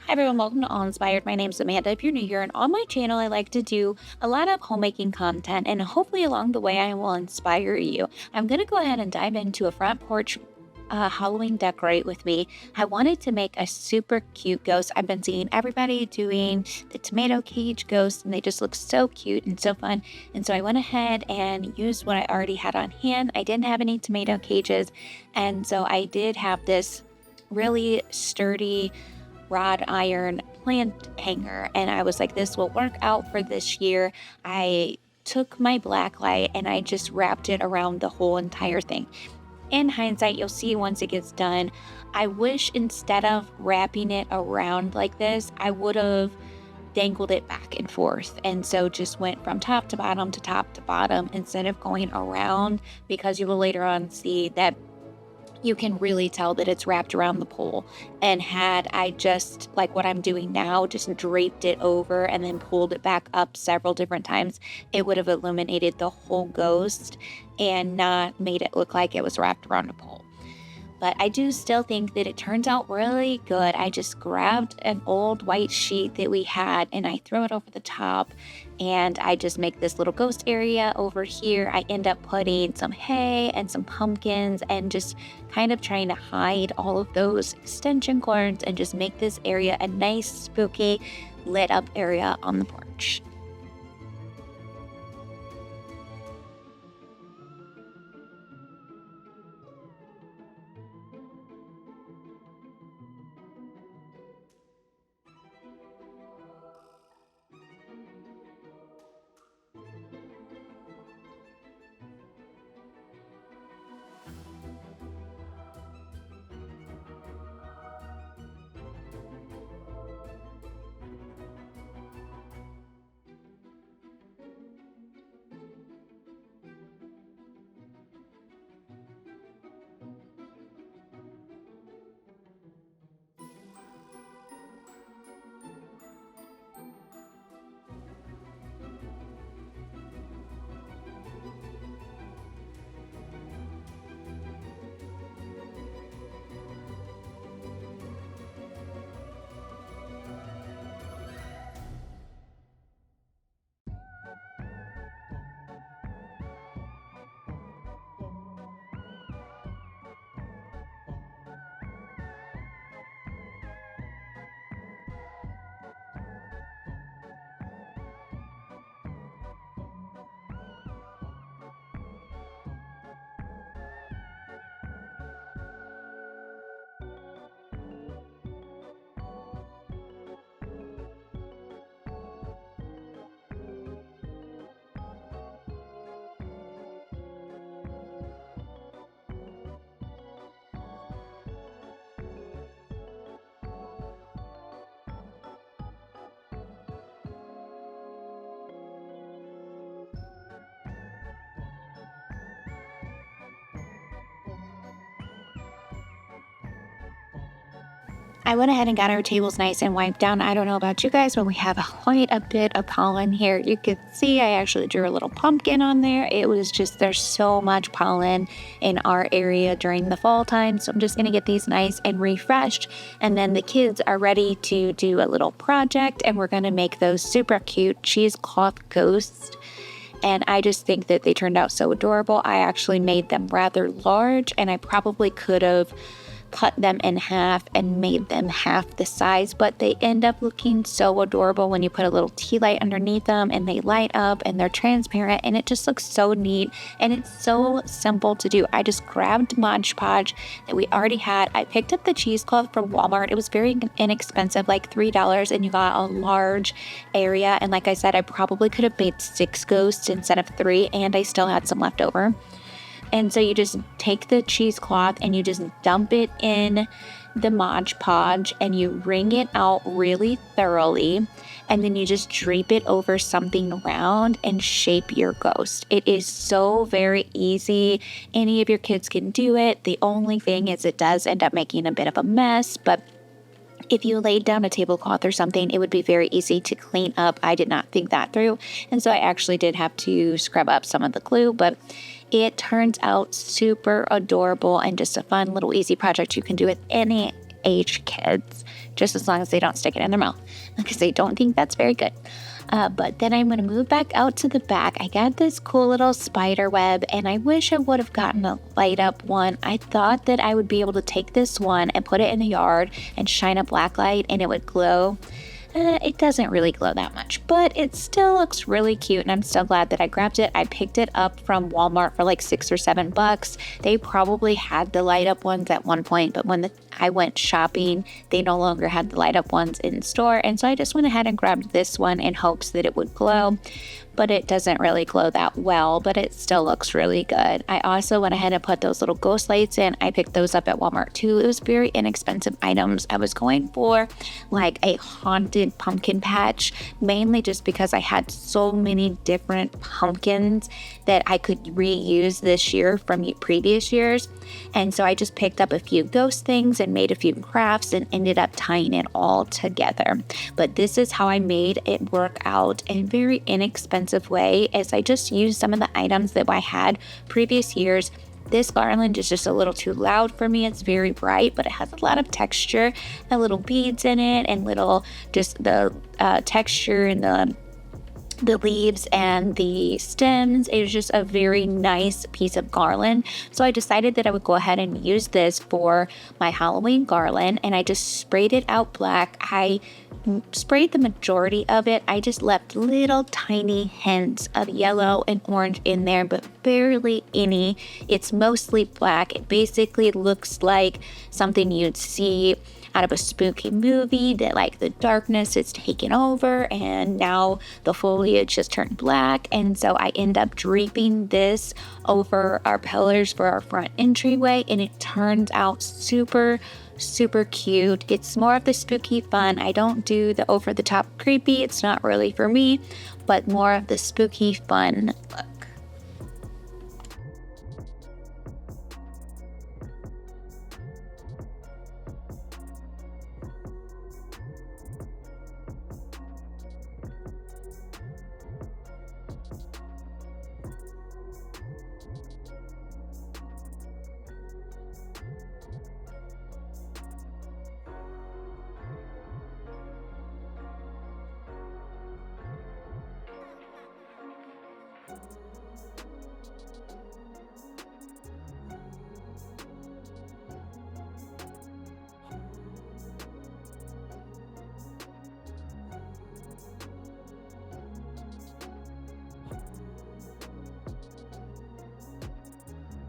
Hi everyone, welcome to All Inspired. My name is Amanda. If you're new here, and on my channel, I like to do a lot of homemaking content, and hopefully along the way, I will inspire you. I'm gonna go ahead and dive into a front porch Halloween decorate with me. I wanted to make a super cute ghost. I've been seeing everybody doing the tomato cage ghost, and they just look so cute and so fun. And so I went ahead and used what I already had on hand. I didn't have any tomato cages, and so I did have this really sturdy wrought iron plant hanger, and I was like, this will work out for this year. I took my black light and I just wrapped it around the whole entire thing. In hindsight, you'll see once it gets done, I wish instead of wrapping it around like this, I would have dangled it back and forth, and so just went from top to bottom instead of going around, because you will later on see that you can really tell that it's wrapped around the pole. And had I just, like what I'm doing now, just draped it over and then pulled it back up several different times, it would have illuminated the whole ghost and not made it look like it was wrapped around a pole. But I do still think that it turns out really good. I just grabbed an old white sheet that we had and I throw it over the top, and I just make this little ghost area over here. I end up putting some hay and some pumpkins and just kind of trying to hide all of those extension cords and just make this area a nice, spooky, lit up area on the porch. I went ahead and got our tables nice and wiped down. I don't know about you guys, but we have quite a bit of pollen here. You can see I actually drew a little pumpkin on there. It was just, there's so much pollen in our area during the fall time. So I'm just going to get these nice and refreshed. And then the kids are ready to do a little project, and we're going to make those super cute cheesecloth ghosts. And I just think that they turned out so adorable. I actually made them rather large, and I probably could have cut them in half and made them half the size, but they end up looking so adorable when you put a little tea light underneath them and they light up and they're transparent, and it just looks so neat, and it's so simple to do. I just grabbed Mod Podge that we already had. I picked up the cheesecloth from Walmart. It was very inexpensive, like $3, and you got a large area. And like I said, I probably could have made 6 ghosts instead of 3, and I still had some left over. And so you just take the cheesecloth and you just dump it in the Mod Podge and you wring it out really thoroughly. And then you just drape it over something round and shape your ghost. It is so very easy. Any of your kids can do it. The only thing is it does end up making a bit of a mess, but if you laid down a tablecloth or something, it would be very easy to clean up. I did not think that through, and so I actually did have to scrub up some of the glue, but it turns out super adorable and just a fun little easy project you can do with any age kids, just as long as they don't stick it in their mouth, because I don't think that's very good. But then I'm going to move back out to the back. I got this cool little spider web, and I wish I would have gotten a light up one. I thought that I would be able to take this one and put it in the yard and shine a black light and it would glow. It doesn't really glow that much, but it still looks really cute, and I'm still glad that I grabbed it. I picked it up from Walmart for like $6 or $7. They probably had the light up ones at one point, but when I went shopping, they no longer had the light up ones in store, and so I just went ahead and grabbed this one in hopes that it would glow. But it doesn't really glow that well, but it still looks really good. I also went ahead and put those little ghost lights in. I picked those up at Walmart too. It was very inexpensive items. I was going for like a haunted pumpkin patch, mainly just because I had so many different pumpkins that I could reuse this year from previous years. And so I just picked up a few ghost things and made a few crafts and ended up tying it all together. But this is how I made it work out in a very inexpensive way, as I just used some of the items that I had previous years. This garland is just a little too loud for me. It's very bright, but it has a lot of texture and little beads in it, and little just the texture and the leaves and the stems. It was just a very nice piece of garland. So I decided that I would go ahead and use this for my Halloween garland, and I just sprayed it out black. I sprayed the majority of it. I just left little tiny hints of yellow and orange in there, but barely any. It's mostly black. It basically looks like something you'd see out of a spooky movie, that like the darkness is taken over and now the foliage just turned black. And so I end up draping this over our pillars for our front entryway, and it turns out super cute. It's more of the spooky fun. I don't do the over the top creepy. It's not really for me, but more of the spooky fun look.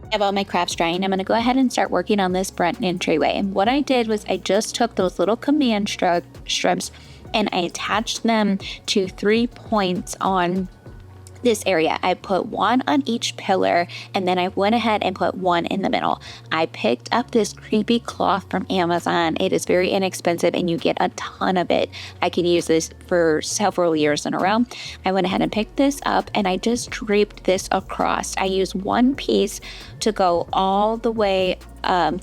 I have all my crafts drying. I'm going to go ahead and start working on this front entryway. And what I did was I just took those little command strips and I attached them to 3 points on this area. I put one on each pillar, and then I went ahead and put one in the middle. I picked up this creepy cloth from Amazon. It is very inexpensive and you get a ton of it. I can use this for several years in a row. I went ahead and picked this up and I just draped this across. I used one piece to go all the way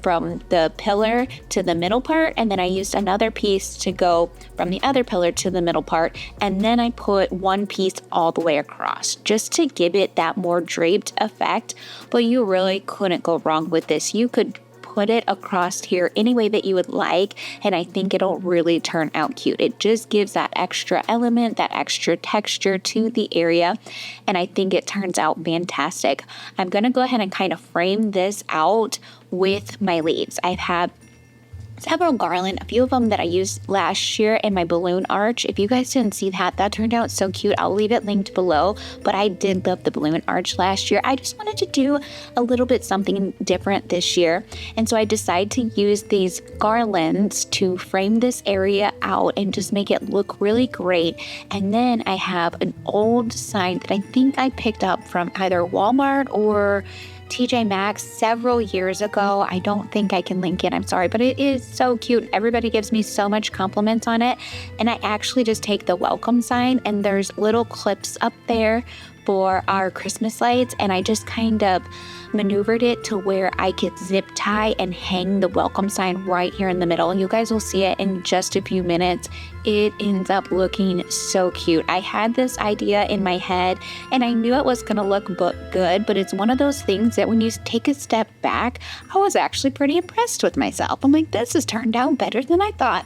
from the pillar to the middle part, and then I used another piece to go from the other pillar to the middle part, and then I put one piece all the way across just to give it that more draped effect. But you really couldn't go wrong with this. You could put it across here any way that you would like, and I think it'll really turn out cute. It just gives that extra element, that extra texture to the area, and I think it turns out fantastic. I'm going to go ahead and kind of frame this out with my leaves. I have several garland, a few of them that I used last year in my balloon arch. If you guys didn't see that turned out so cute. I'll leave it linked below, but I did love the balloon arch last year. I just wanted to do a little bit something different this year, and so I decided to use these garlands to frame this area out and just make it look really great. And then I have an old sign that I think I picked up from either Walmart or TJ Maxx several years ago. I don't think I can link it, I'm sorry, but it is so cute. Everybody gives me so much compliments on it, and I actually just take the welcome sign, and there's little clips up there for our Christmas lights, and I just kind of maneuvered it to where I could zip tie and hang the welcome sign right here in the middle. You guys will see it in just a few minutes. It ends up looking so cute. I had this idea in my head and I knew it was going to look good, but it's one of those things that when you take a step back, I was actually pretty impressed with myself. I'm like, this has turned out better than I thought.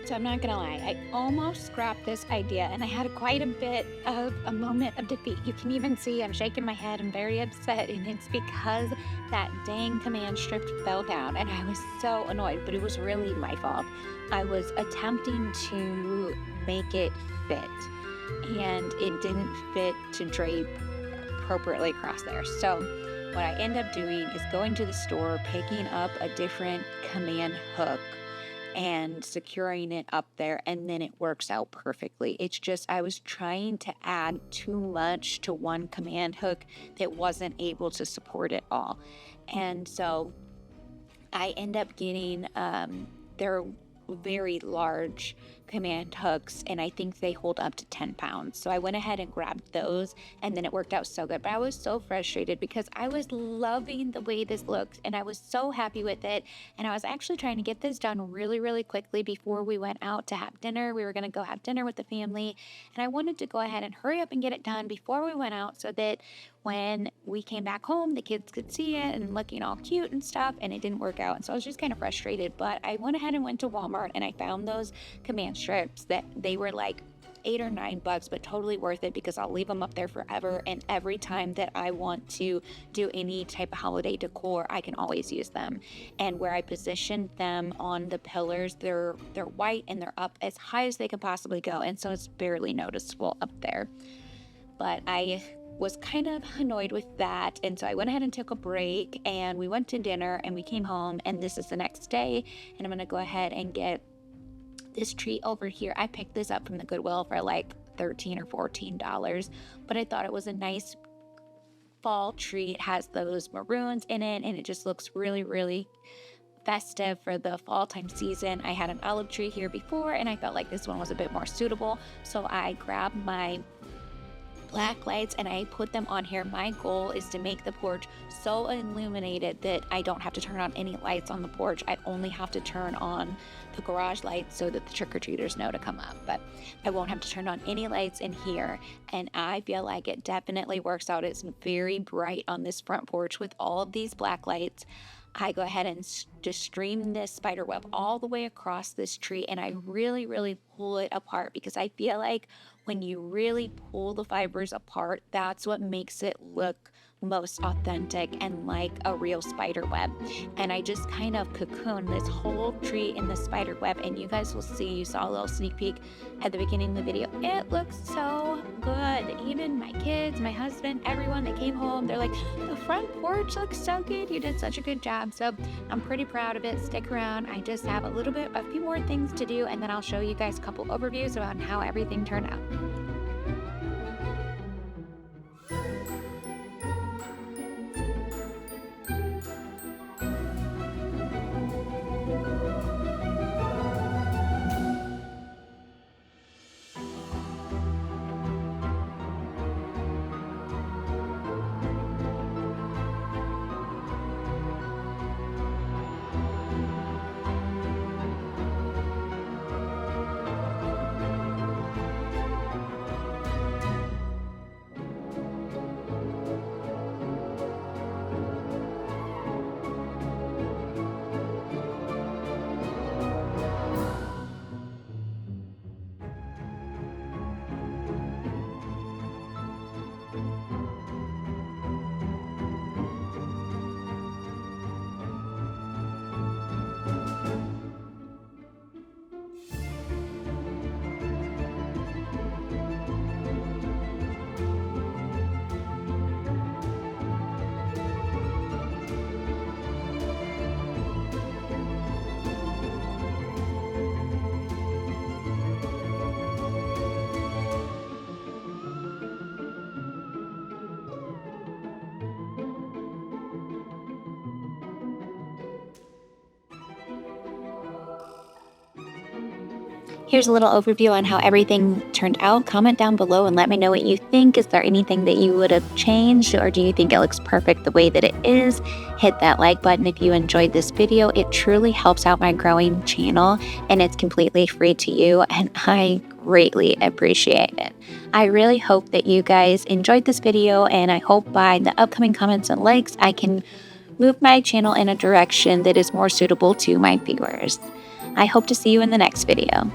So I'm not gonna lie, I almost scrapped this idea and I had quite a bit of a moment of defeat. You can even see I'm shaking my head, I'm very upset, and it's because that dang command strip fell down and I was so annoyed, but it was really my fault. I was attempting to make it fit and it didn't fit to drape appropriately across there. So what I end up doing is going to the store, picking up a different command hook and securing it up there, and then it works out perfectly. It's just I was trying to add too much to one command hook that wasn't able to support it all. And so I end up getting they're very large command hooks, and I think they hold up to 10 pounds. So I went ahead and grabbed those, and then it worked out so good. But I was so frustrated because I was loving the way this looked, and I was so happy with it. And I was actually trying to get this done really, really quickly before we went out to have dinner. We were going to go have dinner with the family, and I wanted to go ahead and hurry up and get it done before we went out so that when we came back home, the kids could see it and looking all cute and stuff, and it didn't work out. And so I was just kind of frustrated, but I went ahead and went to Walmart and I found those command strips that they were like $8 or $9, but totally worth it because I'll leave them up there forever. And every time that I want to do any type of holiday decor, I can always use them. And where I positioned them on the pillars, they're white and they're up as high as they can possibly go. And so it's barely noticeable up there. But I was kind of annoyed with that, and so I went ahead and took a break and we went to dinner and we came home, and this is the next day, and I'm gonna go ahead and get this tree over here. I picked this up from the Goodwill for like $13 or $14, but I thought it was a nice fall tree. It has those maroons in it and it just looks really, really festive for the fall time season. I had an olive tree here before and I felt like this one was a bit more suitable, so I grabbed my black lights and I put them on here. My goal is to make the porch so illuminated that I don't have to turn on any lights on the porch. I only have to turn on the garage lights so that the trick-or-treaters know to come up, but I won't have to turn on any lights in here. And I feel like it definitely works out. It's very bright on this front porch with all of these black lights. I go ahead and just stream this spider web all the way across this tree, and I really, really pull it apart because I feel like when you really pull the fibers apart, that's what makes it look most authentic and like a real spider web. And I just kind of cocoon this whole tree in the spider web, and you guys will see, you saw a little sneak peek at the beginning of the video. It looks so good. Even my kids, my husband, everyone that came home, they're like, the front porch looks so good. You did such a good job. So I'm pretty proud of it. Stick around. I just have a few more things to do, and then I'll show you guys a couple overviews about how everything turned out. Here's a little overview on how everything turned out. Comment down below and let me know what you think. Is there anything that you would have changed, or do you think it looks perfect the way that it is? Hit that like button if you enjoyed this video. It truly helps out my growing channel, and it's completely free to you, and I greatly appreciate it. I really hope that you guys enjoyed this video, and I hope by the upcoming comments and likes, I can move my channel in a direction that is more suitable to my viewers. I hope to see you in the next video.